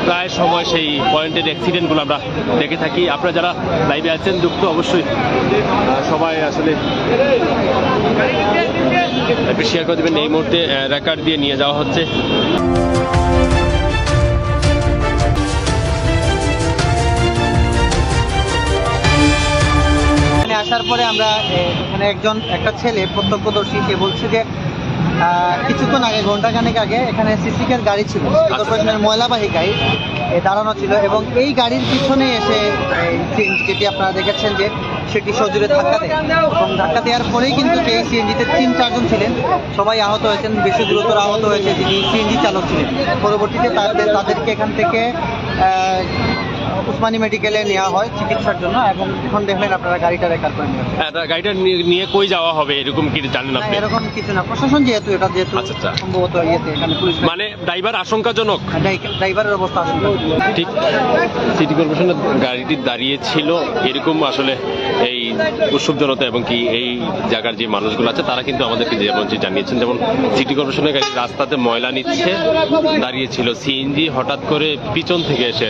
প্রায় সময় সেই পয়েন্টের অ্যাক্সিডেন্টগুলো আমরা দেখে থাকি। আপনারা যারা লাইভে আছেন যুক্ত অবশ্যই সবাই আসলে শেয়ার করে দেবেন। এই মুহূর্তে রেকর্ড দিয়ে নিয়ে যাওয়া হচ্ছে। আসার পরে আমরা এখানে একটা ছেলে প্রত্যক্ষদর্শী, সে বলছে যে কিছুক্ষণ আগে, ঘন্টাখানেক আগে এখানে সিসিকের গাড়ি ছিল, কর্পোরেশনের ময়লাবাহী গাড়ি দাঁড়ানো ছিল এবং এই গাড়ির পিছনে এসে যেটি আপনারা দেখেছেন যে সেটি সজোরে ধাক্কা দেয় এবং ধাক্কা দেওয়ার পরেই কিন্তু এই সিএনজিতে 3-4 জন ছিলেন, সবাই আহত হয়েছেন, বেশি গুরুতর আহত হয়েছে যিনি সিএনজি চালক ছিলেন। পরবর্তীতে তাদেরকে এখান থেকে উসমানী মেডিকেলে নেওয়া হয় চিকিৎসার জন্য এবং এখন দেখলেন আপনারা গাড়িটা রেকর্ড করে নিয়ে গাড়িটা নিয়ে কই যাওয়া হবে এরকম কি জানেন আপনি? এরকম কিছু না, প্রশাসন যেহেতু সম্ভবত এখানে পুলিশ, মানে ড্রাইভার আশঙ্কাজনক, ড্রাইভারের অবস্থা আশঙ্কাজনক। ঠিক সিটি কর্পোরেশনের গাড়িটি দাঁড়িয়ে ছিল এরকম আসলে এই উৎসব জনতা এবং কি এই জায়গার যে মানুষগুলো আছে তারা কিন্তু আমাদেরকে যেমন জানিয়েছেন, যেমন সিটি কর্পোরেশনের গাড়ি রাস্তাতে ময়লা নিচ্ছে দাঁড়িয়েছিল, সিএনজি হঠাৎ করে পিছন থেকে এসে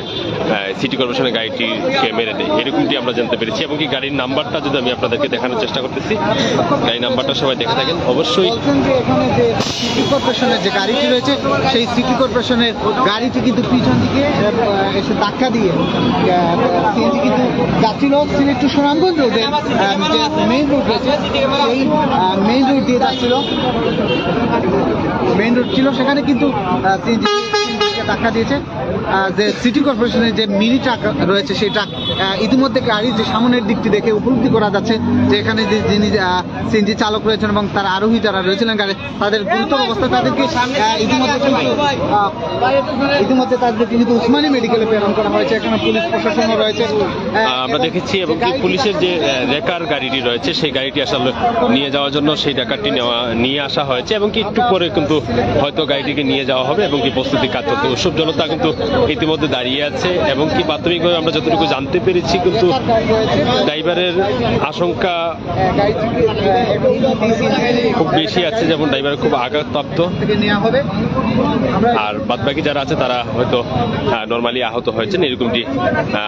সিটি কর্পোরেশনের গাড়িটিকে মেরে দেয়, এরকমটি আমরা জানতে পেরেছি। এবং কি গাড়ির নাম্বারটা যদি আমি আপনাদেরকে দেখানোর চেষ্টা করতেছি, গাড়ির নাম্বারটা সবাই দেখে থাকেন অবশ্যই। এখানে যে সিটি কর্পোরেশনের যে গাড়িটি রয়েছে সেই সিটি কর্পোরেশনের গাড়িটি কিন্তু পিছন দিকে এসে ধাক্কা দিয়ে সিএনজি কিন্তু যাচ্ছিল সিলেট টু সুনামগঞ্জ রোডে, যে মেইন রোড রয়েছে সেই মেইন রোড দিয়ে যাচ্ছিল, মেইন রোড ছিল, সেখানে কিন্তু সিএনজি ধাক্কা দিয়েছে। যে সিটি কর্পোরেশনের যে মিনি ট্রাক রয়েছে সেই ট্রাক ইতিমধ্যে গাড়ির যে সামনের দিকটি দেখে উপলব্ধি করা যাচ্ছে যে এখানে যে যিনি সিএনজি চালক রয়েছেন এবং তার আরোহী যারা রয়েছিলেন গাড়ি, তাদের গুরুতর অবস্থা, তাদেরকে ইতিমধ্যে তাদেরকে কিন্তু উসমানী মেডিকেলে প্রেরণ করা হয়েছে। এখানে পুলিশ প্রশাসনও রয়েছে আমরা দেখেছি এবং পুলিশের যে রেকার গাড়িটি রয়েছে সেই গাড়িটি আসলে নিয়ে যাওয়ার জন্য সেই রেকারটি নিয়ে আসা হয়েছে এবং কি একটু পরে কিন্তু হয়তো গাড়িটিকে নিয়ে যাওয়া হবে এবং কি প্রস্তুতি কাজ করতে উৎসব জনতা কিন্তু ইতিমধ্যে দাঁড়িয়ে আছে এবং কি প্রাথমিকভাবে আমরা যতটুকু জানতে পেরেছি কিন্তু ড্রাইভারের আশঙ্কা খুব বেশি আছে, যেমন ড্রাইভার খুব আঘাতপ্রাপ্ত আর বাদবাকি যারা আছে তারা হয়তো নর্মালি আহত হয়েছেন, এরকমটি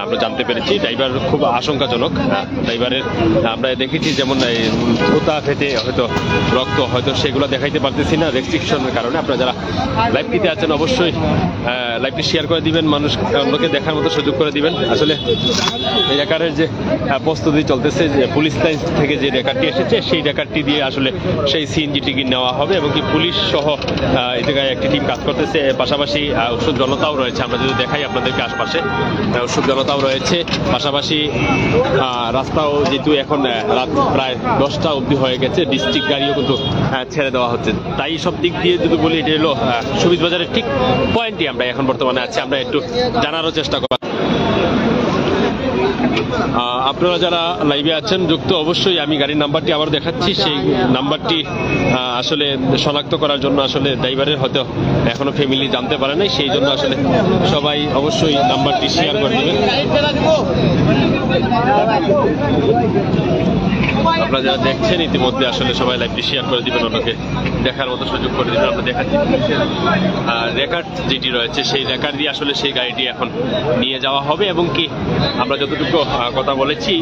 আমরা জানতে পেরেছি। ড্রাইভার খুব আশঙ্কাজনক, ড্রাইভারের আমরা দেখেছি যেমন জুতা ফেটে হয়তো রক্ত, হয়তো সেগুলো দেখাইতে পারতেছি না রেস্ট্রিকশনের কারণে। আপনারা যারা লাইভটিতে আছেন অবশ্যই লাইভটি শেয়ার করে দিবেন, মানুষ অন্যকে দেখার মতো সুযোগ করে দিবেন। আসলে এই রেকারের যে প্রস্তুতি চলতেছে, যে পুলিশ লাইন থেকে যে রেকারটি এসেছে সেই রেকারটি দিয়ে আসলে সেই সিএনজিটি নেওয়া হবে এবং কি পুলিশ সহ এই জায়গায় একটি টিম কাজ করতেছে। পাশাপাশি উৎসব জনতাও রয়েছে, আমরা যদি দেখাই আপনাদেরকে আশপাশে উৎসব জনতাও রয়েছে, পাশাপাশি রাস্তাও যেহেতু এখন রাত প্রায় 10টা অবধি হয়ে গেছে, ডিস্ট্রিক্ট গাড়িও কিন্তু ছেড়ে দেওয়া হচ্ছে। তাই সব দিক দিয়ে যদি বলি এটা হলো শহীদ বাজারের ঠিক পয়েন্টই আমরা এখন বর্তমানে আছি, আমরা একটু জানারও চেষ্টা করব। আপনারা যারা লাইভে আছেন যুক্ত অবশ্যই আমি গাড়ির নাম্বারটি আবার দেখাচ্ছি, সেই নাম্বারটি আসলে শনাক্ত করার জন্য আসলে ড্রাইভারের হয়তো এখনো ফ্যামিলি জানতে পারে নাই, সেই জন্য আসলে সবাই অবশ্যই নাম্বারটি শেয়ার করে দেবেন। আপনারা যারা দেখছেন ইতিমধ্যে আসলে সবাই লাইভটি শেয়ার করে দিবেন, অন্যকে দেখার মতো সুযোগ করে দিবেন। আমরা দেখাচ্ছি রেকার্ড যেটি রয়েছে সেই রেকার্ড দিয়ে আসলে সেই গাড়িটি এখন নিয়ে যাওয়া হবে এবং কি আমরা যতটুকু কথা বলেছি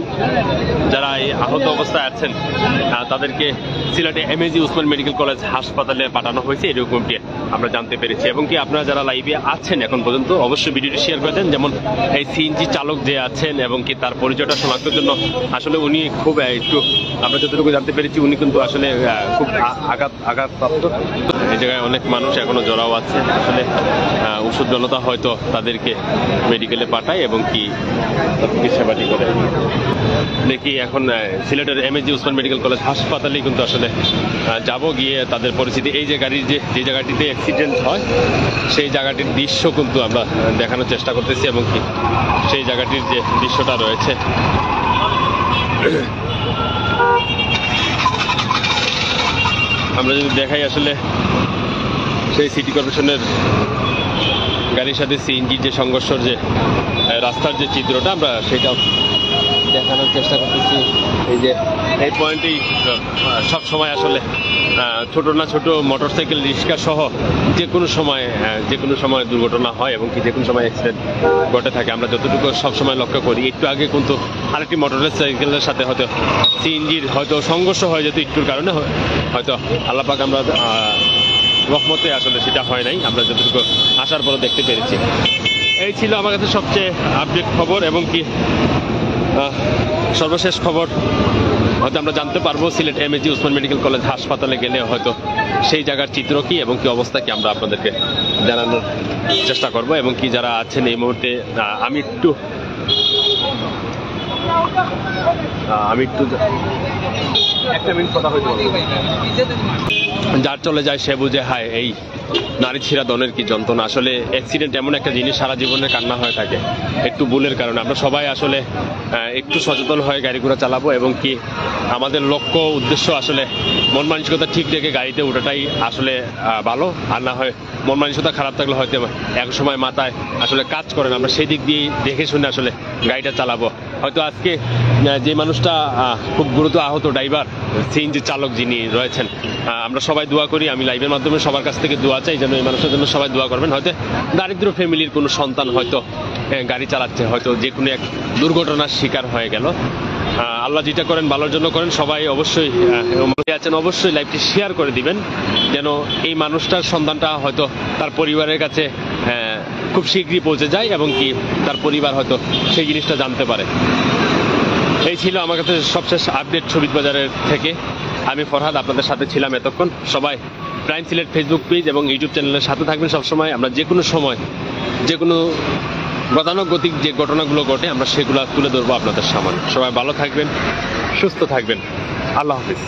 যারা এই আহত অবস্থায় আছেন তাদেরকে সিলেটে এমএজি উসমান মেডিকেল কলেজ হাসপাতালে পাঠানো হয়েছে, এরকমটি আমরা জানতে পেরেছি। এবং কি আপনারা যারা লাইভে আছেন এখন পর্যন্ত অবশ্যই ভিডিওটি শেয়ার করে দেন, যেমন এই সিএনজি চালক যে আছেন এবং কি তার পরিচয়টা শনাক্তের জন্য আসলে উনি খুব একটু আমরা যতটুকু জানতে পেরেছি উনি কিন্তু আসলে খুব আঘাতপ্রাপ্ত। এই জায়গায় অনেক মানুষ এখনো জড়াও আছে, আসলে উৎসব জনতা হয়তো তাদেরকে মেডিকেলে পাঠায় এবং কি সেবাটি করে। দেখি এখন সিলেটের এমএজি উসমান মেডিকেল কলেজ হাসপাতালে কিন্তু আসলে যাব, গিয়ে তাদের পরিস্থিতি, এই যে গাড়ির যে জায়গাটিতে অ্যাক্সিডেন্ট হয় সেই জায়গাটির দৃশ্য কিন্তু আমরা দেখানোর চেষ্টা করতেছি এবং কি সেই জায়গাটির যে দৃশ্যটা রয়েছে আমরা যদি দেখাই আসলে সেই সিটি কর্পোরেশনের গাড়ির সাথে সিএনজির যে সংঘর্ষের যে রাস্তার যে চিত্রটা আমরা সেটা দেখানোর চেষ্টা করতেছি। এই যে এই পয়েন্টেই সব সময় আসলে ছোট না ছোট মোটরসাইকেল রিক্সা সহ যে কোনো সময় দুর্ঘটনা হয় এবং কি যে কোনো সময় অ্যাক্সিডেন্ট ঘটে থাকে। আমরা যতটুকু সবসময় লক্ষ্য করি, একটু আগে কিন্তু আরেকটি মোটরসাইকেলের সাথে হয়তো সিএনজির হয়তো সংঘর্ষ হয়ে যেত একটুর কারণে, হয়তো আল্লাহ পাক আমরা রহমতে আসলে সেটা হয় নাই, আমরা যতটুকু আসার পরে দেখতে পেরেছি। এই ছিল আমার কাছে সবচেয়ে আপডেট খবর এবং কি সর্বশেষ খবর হয়তো আমরা জানতে পারবো Sylhet MAG Osman medical college হাসপাতালে গেলে হয়তো সেই জায়গার চিত্র কি এবং কি অবস্থা কি আমরা আপনাদেরকে জানানোর চেষ্টা করব। এবং কি যারা আছেন এই মুহূর্তে আমি একটু একটা মিনিট কথা হইতে যার চলে যায় সে বুঝে হায় এই নারী ছিঁড়া দনের কি যন্ত্রণা। আসলে অ্যাক্সিডেন্ট এমন একটা জিনিস সারা জীবনের কান্না হয়ে থাকে একটু ভুলের কারণে। আমরা সবাই আসলে একটু সচেতন হয়ে গাড়ি ঘোড়া চালাবো এবং কি আমাদের লক্ষ্য উদ্দেশ্য আসলে মন মানসিকতা ঠিক রেখে গাড়িতে ওঠাটাই আসলে ভালো। আর না হয় মন মানসিকতা খারাপ থাকলে হয়তো এক সময় মাথায় আসলে কাজ করেন, আমরা সেই দিক দিয়ে দেখে শুনে আসলে গাড়িটা চালাবো। হয়তো আজকে যে মানুষটা খুব গুরুতর আহত ড্রাইভার সিএনজি চালক যিনি রয়েছেন, আমরা সবাই দোয়া করি, আমি লাইভের মাধ্যমে সবার কাছ থেকে দোয়া চাই যেন এই মানুষের জন্য সবাই দোয়া করবেন। হয়তো দারিদ্র ফ্যামিলির কোনো সন্তান হয়তো গাড়ি চালাচ্ছে, হয়তো যে কোনো এক দুর্ঘটনার শিকার হয়ে গেল। আল্লাহ যেটা করেন ভালোর জন্য করেন। সবাই অবশ্যই আছেন অবশ্যই লাইভটি শেয়ার করে দিবেন যেন এই মানুষটার সন্তানটা হয়তো তার পরিবারের কাছে খুব শীঘ্রই পৌঁছে যায় এবং কি তার পরিবার হয়তো সেই জিনিসটা জানতে পারে। এই ছিল আমার কাছে সবশেষ আপডেট শহীদ বাজারের থেকে। আমি ফরহাদ আপনাদের সাথে ছিলাম এতক্ষণ। সবাই প্রাইম সিলেট ফেসবুক পেজ এবং ইউটিউব চ্যানেলের সাথে থাকবেন সবসময়। আমরা যে কোনো সময় যে কোনো গতানুগতিক যে ঘটনাগুলো ঘটে আমরা সেগুলো তুলে ধরবো আপনাদের সামনে। সবাই ভালো থাকবেন, সুস্থ থাকবেন। আল্লাহ হাফিজ।